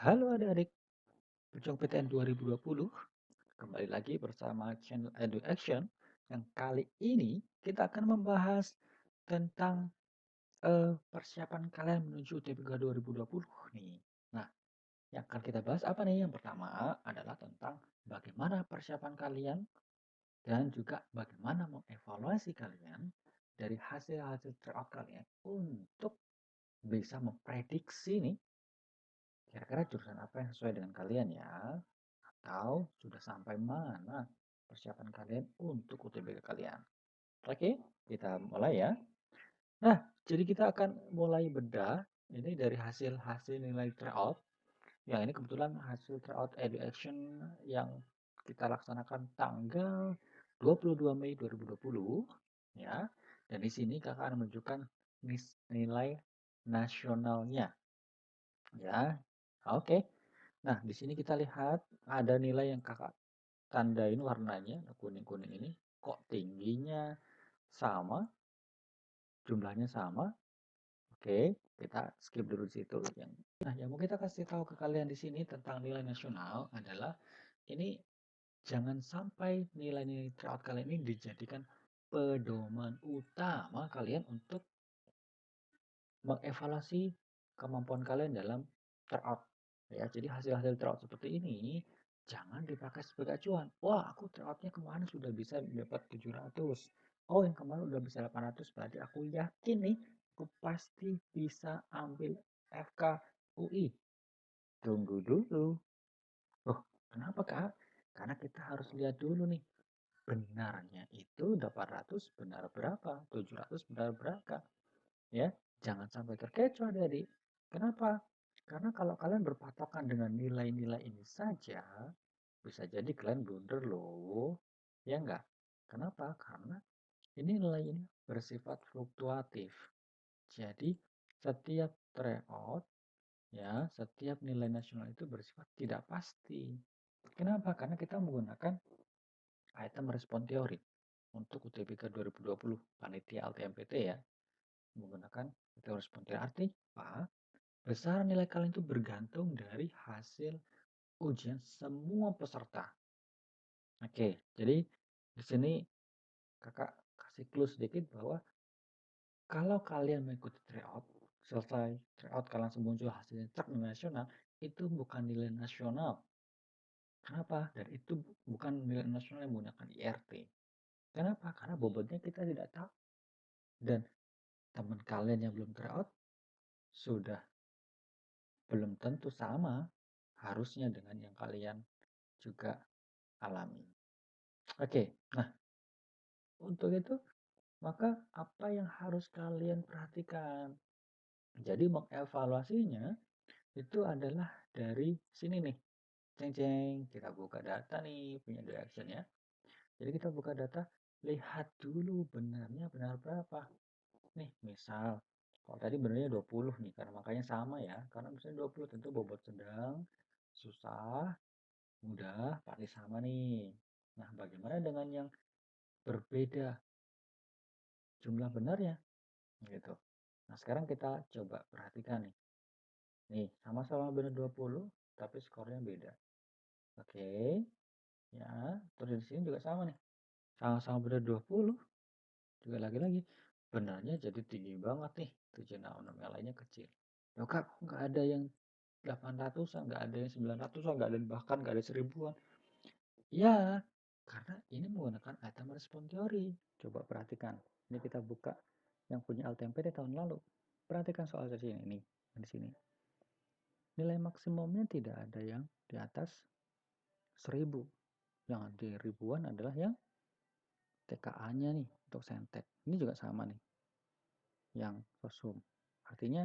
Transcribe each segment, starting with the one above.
Halo adik-adik, Pucung PTN 2020, kembali lagi bersama channel Edu Action yang kali ini kita akan membahas tentang persiapan kalian menuju UTBK 2020 nih. Nah, yang akan kita bahas apa nih? Yang pertama adalah tentang bagaimana persiapan kalian dan juga bagaimana mengevaluasi kalian dari hasil-hasil tryout kalian untuk bisa memprediksi nih kira-kira jurusan apa yang sesuai dengan kalian ya. Atau sudah sampai mana persiapan kalian untuk UTBK kalian. Oke, kita mulai ya. Nah, jadi kita akan mulai bedah ini dari hasil-hasil nilai tryout. Yang ini kebetulan hasil tryout Edu Action yang kita laksanakan tanggal 22 Mei 2020 ya. Dan di sini kakak akan menunjukkan nilai nasionalnya ya. Oke. Nah, di sini kita lihat ada nilai yang kakak tandain warnanya kuning-kuning ini kok tingginya sama, jumlahnya sama. Oke, kita skip dulu di situ. Yang mau kita kasih tahu ke kalian di sini tentang nilai nasional adalah ini jangan sampai nilai-nilai tryout kalian ini dijadikan pedoman utama kalian untuk mengevaluasi kemampuan kalian dalam tryout. Ya, jadi hasil-hasil tryout seperti ini jangan dipakai sebagai acuan. Wah, aku tryoutnya kemarin sudah bisa dapat 700. Oh, yang kemarin udah bisa 800. Berarti aku yakin nih, aku pasti bisa ambil FK UI. Tunggu dulu. Oh, kenapa Kak? Karena kita harus lihat dulu nih. Benarnya itu 800 benar berapa? 700 benar berapa? Ya, jangan sampai terkecoh adik-adik. Kenapa? Karena kalau kalian berpatokan dengan nilai-nilai ini saja, bisa jadi kalian blunder loh. Ya enggak? Kenapa? Karena ini nilai ini bersifat fluktuatif. Jadi, setiap tryout, ya, setiap nilai nasional itu bersifat tidak pasti. Kenapa? Karena kita menggunakan item respon teori untuk UTBK 2020 panitia LTMPT ya, menggunakan teori respon teori. Artinya besaran nilai kalian itu bergantung dari hasil ujian semua peserta. Oke, jadi di sini kakak kasih clue sedikit bahwa kalau kalian mengikuti tryout, selesai tryout kalian muncul hasilnya cek nasional, itu bukan nilai nasional. Kenapa? Dan itu bukan nilai nasional yang menggunakan IRT. Kenapa? Karena bobotnya kita tidak tahu. Dan teman kalian yang belum tryout sudah belum tentu sama harusnya dengan yang kalian juga alami. Oke, nah untuk itu maka apa yang harus kalian perhatikan? Jadi mengevaluasinya itu adalah dari sini nih. Ceng ceng, kita buka data nih punya direction ya. Jadi kita buka data, lihat dulu benarnya benar berapa. Nih, misal kalau tadi benarnya 20 nih, karena makanya sama ya. Karena misalnya 20 tentu bobot sedang, susah, mudah, pasti sama nih. Nah, bagaimana dengan yang berbeda jumlah benarnya? Gitu. Nah, sekarang kita coba perhatikan nih. Nih, sama-sama benar 20, tapi skornya beda. Oke, ya. Terus di sini juga sama nih. Sama-sama benar 20, juga lagi-lagi. Benarnya jadi tinggi banget nih. 766 yang lainnya kecil. Loh kak, nggak ada yang 800-an, nggak ada yang 900-an, nggak ada yang bahkan nggak ada 1000-an. Ya, karena ini menggunakan item respon teori. Coba perhatikan. Ini kita buka yang punya LTMPT tahun lalu. Perhatikan soal di sini nih, di sini. Nilai maksimumnya tidak ada yang di atas 1000. Yang di ribuan adalah yang TKA-nya nih untuk Sentek. Ini juga sama nih, yang Sosum. Artinya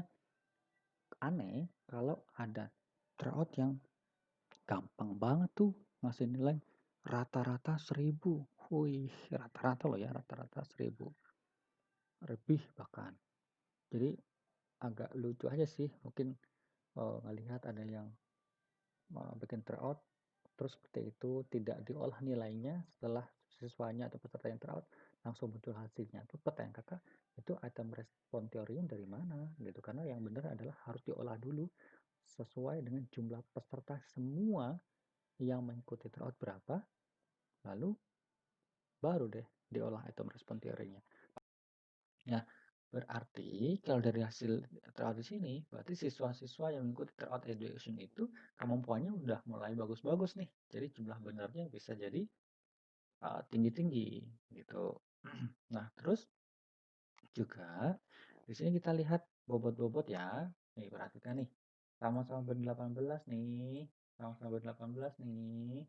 aneh kalau ada tryout yang gampang banget tuh ngasih nilai rata-rata 1000. Wih, rata-rata loh ya, rata-rata 1000. Lebih bahkan. Jadi agak lucu aja sih, mungkin ngelihat ada yang bikin tryout terus seperti itu tidak diolah nilainya setelah siswanya atau peserta yang tryout langsung muncul hasilnya. Itu pertanyaan kakak, itu item respon teorinya dari mana gitu, karena yang benar adalah harus diolah dulu sesuai dengan jumlah peserta semua yang mengikuti tryout berapa, lalu baru deh diolah item respon teorinya. Ya, berarti kalau dari hasil tryout di sini, berarti siswa-siswa yang mengikuti tryout education itu kemampuannya udah mulai bagus-bagus nih. Jadi jumlah benarnya bisa jadi tinggi-tinggi gitu. Nah, terus juga di sini kita lihat bobot-bobot ya. Nih, perhatikan nih. Sama-sama ber-18 nih. Sama-sama ber-18 nih.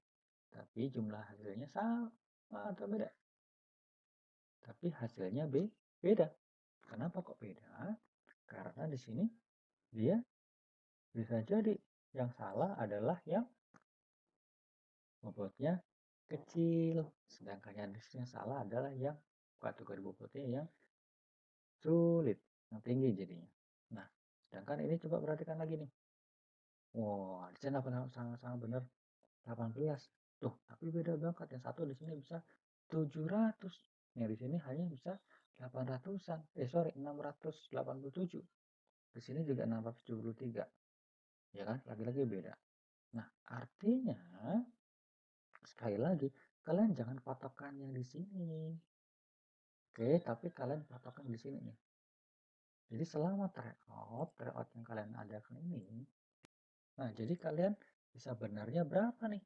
Tapi jumlah hasilnya sama atau beda? Tapi hasilnya beda. Kenapa kok beda? Karena di sini dia bisa jadi yang salah adalah yang bobotnya kecil. Sedangkan yang di sini yang salah adalah yang kategori bobotnya yang sulit, yang tinggi jadinya. Nah, sedangkan ini coba perhatikan lagi nih. Wah, di sini sama-sama benar 18. Tuh, tapi beda banget. Yang satu di sini bisa 700. Yang di sini hanya bisa 800-an. Sorry, 687. Di sini juga 673. Ya kan? Lagi-lagi beda. Nah, artinya sekali lagi, kalian jangan patokan yang di sini. Oke, tapi kalian patokan di sini nih. Jadi selama tryout yang kalian adakan ini, nah jadi kalian bisa benarnya berapa nih?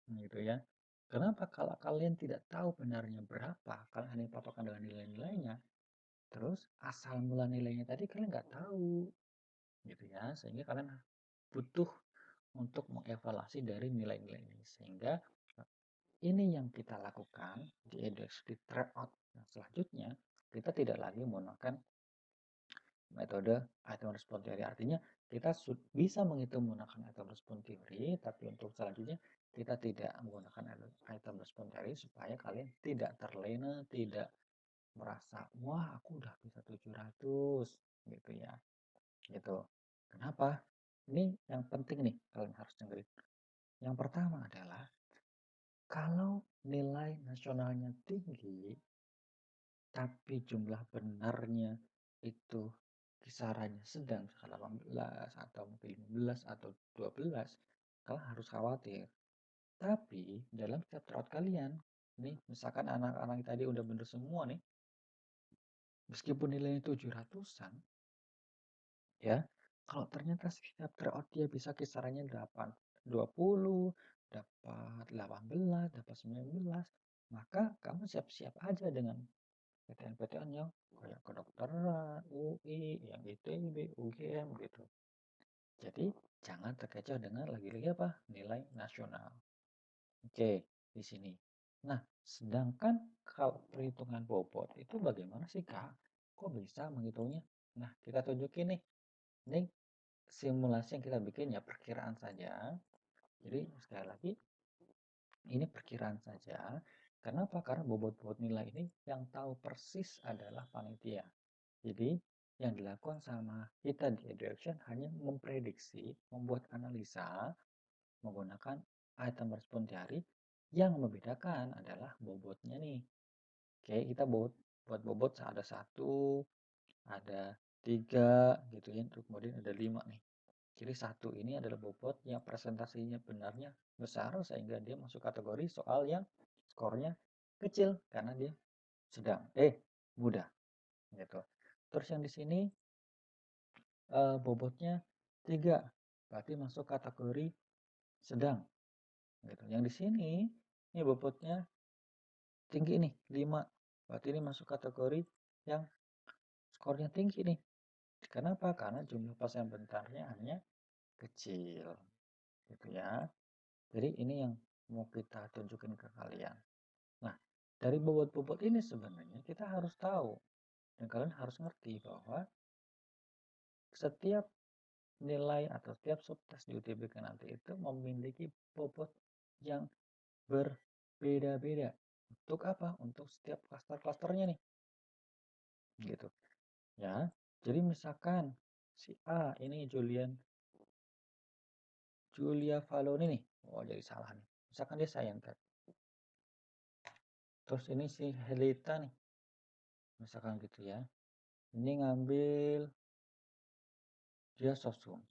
Nah, gitu ya. Kenapa kalau kalian tidak tahu benarnya berapa, kalian hanya patokan dengan nilai-nilainya, terus asal mula nilainya tadi kalian nggak tahu, gitu ya. Sehingga kalian butuh untuk mengevaluasi dari nilai-nilai ini. Sehingga ini yang kita lakukan di edukasi tryout yang selanjutnya, kita tidak lagi menggunakan metode item response theory. Artinya kita bisa menghitung menggunakan item response theory, tapi untuk selanjutnya kita tidak menggunakan item response theory supaya kalian tidak terlena, tidak merasa wah aku udah bisa 700 gitu ya. Gitu. Kenapa? Ini yang penting nih kalian harus dengerin. Yang pertama adalah kalau nilai nasionalnya tinggi tapi jumlah benarnya itu kisarannya sedang 18 atau mungkin 15 atau 12, kalian harus khawatir. Tapi dalam setiap tryout kalian, nih misalkan anak-anak tadi udah bener semua nih, meskipun nilainya 700-an, ya, kalau ternyata setiap tryout dia bisa kisarannya 8, 20, dapat 18, dapat 19, maka kamu siap-siap aja dengan PTN-PTN yang kayak kedokteran, UI, yang ITB, UGM gitu. Jadi jangan terkecoh dengan lagi-lagi apa? Nilai nasional. Oke, di sini. Nah, sedangkan kalau perhitungan bobot itu bagaimana sih Kak? Kok bisa menghitungnya? Nah, kita tunjukin nih. Ini simulasi yang kita bikin ya perkiraan saja. Jadi sekali lagi ini perkiraan saja. Kenapa? Karena bobot-bobot nilai ini yang tahu persis adalah panitia. Jadi yang dilakukan sama kita di education hanya memprediksi, membuat analisa menggunakan item respon teori. Yang membedakan adalah bobotnya nih. Oke, kita buat bobot ada 1, ada 3 gitu ya, kemudian ada 5 nih. Jadi 1 ini adalah bobot yang presentasinya benarnya besar sehingga dia masuk kategori soal yang skornya kecil karena dia sedang mudah gitu. Terus yang di sini bobotnya 3, berarti masuk kategori sedang gitu. Yang di sini ini bobotnya tinggi nih 5, berarti ini masuk kategori yang skornya tinggi nih. Kenapa? Karena jumlah pasien bentarnya hanya kecil gitu ya. Jadi ini yang mau kita tunjukin ke kalian. Nah, dari bobot-bobot ini sebenarnya kita harus tahu dan kalian harus ngerti bahwa setiap nilai atau setiap subtes di UTBK nanti itu memiliki bobot yang berbeda-beda. Untuk apa? Untuk setiap klaster-klasternya nih. Gitu. Ya. Jadi misalkan si A ini Julia Valoni nih. Oh, jadi salah nih. Misalkan dia Scientech. Terus ini si Helita nih. Misalkan gitu ya. Ini ngambil dia Sosum.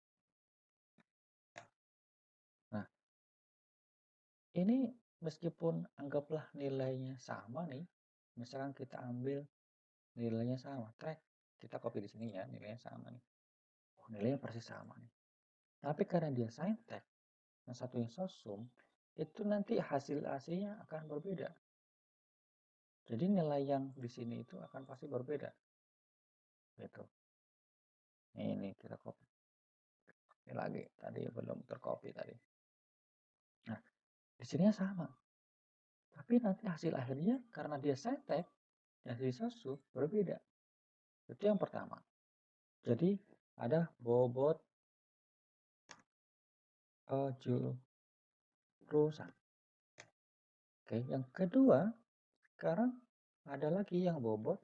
Ini meskipun anggaplah nilainya sama nih, misalkan kita ambil nilainya sama, track, kita copy di sini ya, nilainya sama nih. Oh, nilainya persis sama nih. Tapi karena dia saintek, yang satunya sosum, itu nanti hasilnya akan berbeda. Jadi nilai yang di sini itu akan pasti berbeda. Gitu. Ini kita copy. Ini lagi, tadi belum tercopy tadi. Nah, di sini sama. Tapi nanti hasil akhirnya karena dia saintek, yang di sosum berbeda. Itu yang pertama. Jadi ada bobot jurusan. Oke, yang kedua, sekarang ada lagi yang bobot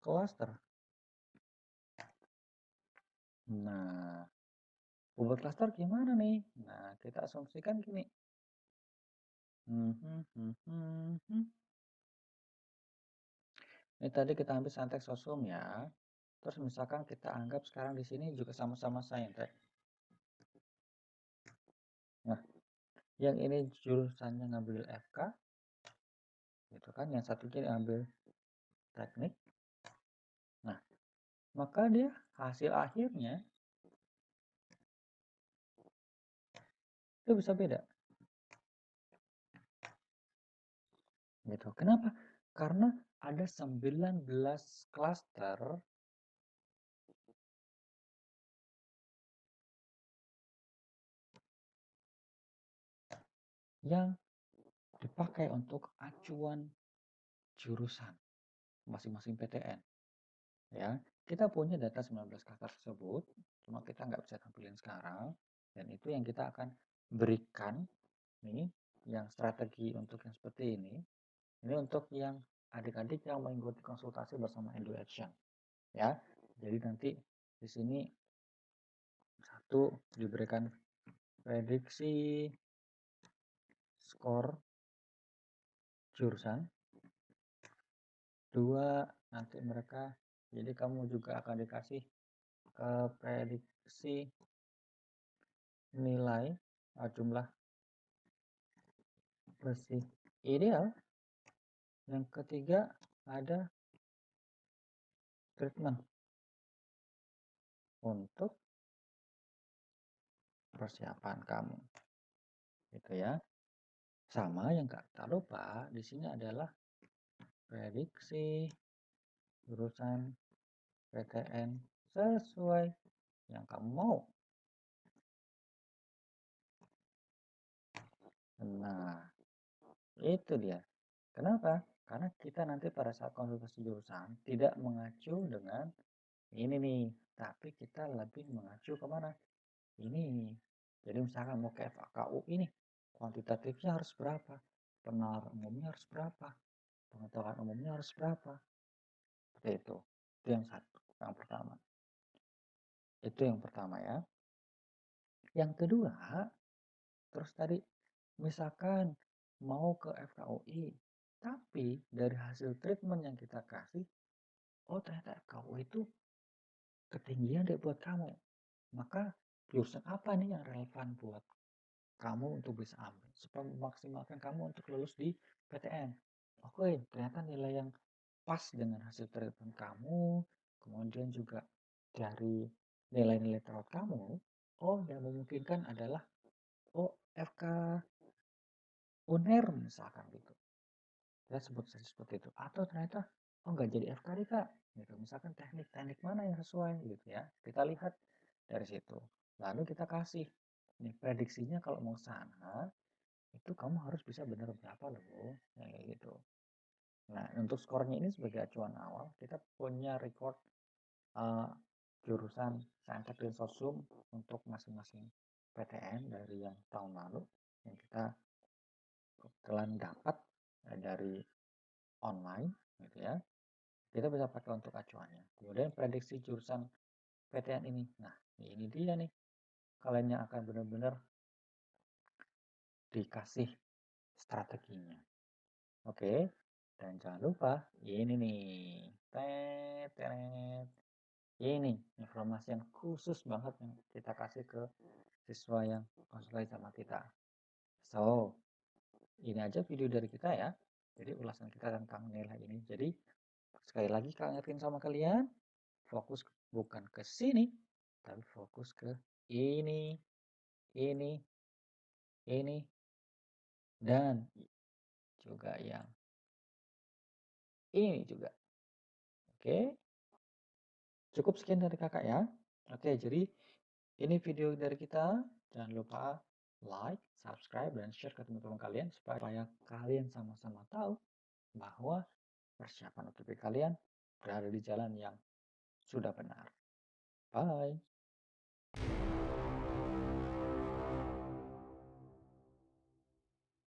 klaster. Nah, bobot klaster gimana nih? Nah, kita asumsikan gini. Ini tadi kita ambil saintek sosum ya. Terus misalkan kita anggap sekarang di sini juga sama-sama saintek. Nah, yang ini jurusannya ngambil FK, gitu kan? Yang satunya ngambil teknik. Nah, maka dia hasil akhirnya itu bisa beda. Gitu. Kenapa? Karena ada 19 klaster yang dipakai untuk acuan jurusan masing-masing PTN. Ya, kita punya data 19 klaster tersebut, cuma kita nggak bisa tampilin sekarang, dan itu yang kita akan berikan nih, yang strategi untuk yang seperti ini untuk yang adik-adik yang mengikuti konsultasi bersama Edu Action. Ya, jadi nanti di sini satu diberikan prediksi skor jurusan, dua nanti mereka, jadi kamu juga akan dikasih prediksi nilai jumlah bersih ideal. Yang ketiga ada treatment untuk persiapan kamu, gitu ya. Sama yang tak lupa di sini adalah prediksi jurusan PTN sesuai yang kamu mau. Nah, itu dia. Kenapa? Karena kita nanti pada saat konsultasi jurusan tidak mengacu dengan ini nih, tapi kita lebih mengacu kemana? Ini. Jadi misalkan mau ke FAKU ini, kuantitatifnya harus berapa? Penalaran umumnya harus berapa? Pengetahuan umumnya harus berapa? Seperti itu. Itu yang satu, yang pertama. Itu yang pertama ya. Yang kedua, terus tadi misalkan mau ke FKUI, tapi dari hasil treatment yang kita kasih, oh ternyata FKUI itu ketinggian deh buat kamu. Maka jurusan apa nih yang relevan buat kamu untuk bisa ambil supaya memaksimalkan kamu untuk lulus di PTN. Oke, ternyata nilai yang pas dengan hasil treatment kamu, kemudian juga dari nilai-nilai terawat kamu, oh yang memungkinkan adalah oh FK UNER misalkan gitu. Ya sebut saja seperti itu. Atau ternyata oh nggak jadi FK nih kak, gitu. Misalkan teknik-teknik mana yang sesuai gitu ya. Kita lihat dari situ. Lalu kita kasih nih prediksinya kalau mau sana itu kamu harus bisa benar berapa loh, kayak gitu. Nah untuk skornya ini sebagai acuan awal kita punya record jurusan saintek dan sosum untuk masing-masing PTN dari yang tahun lalu yang kita kebetulan dapat dari online gitu ya, kita bisa pakai untuk acuannya. Kemudian prediksi jurusan PTN ini, nah ini dia nih, kalian yang akan benar-benar dikasih strateginya. Oke, dan jangan lupa ini nih, ini informasi yang khusus banget yang kita kasih ke siswa yang konsultasi sama kita. So, ini aja video dari kita ya. Jadi ulasan kita tentang nilai ini. Jadi sekali lagi Kak ingetin sama kalian, fokus bukan ke sini, tapi fokus ke ini, ini, ini, dan juga yang ini juga. Oke, cukup sekian dari kakak ya. Oke, jadi ini video dari kita. Jangan lupa like, subscribe, dan share ke teman-teman kalian supaya kalian sama-sama tahu bahwa persiapan UTP kalian berada di jalan yang sudah benar. Bye.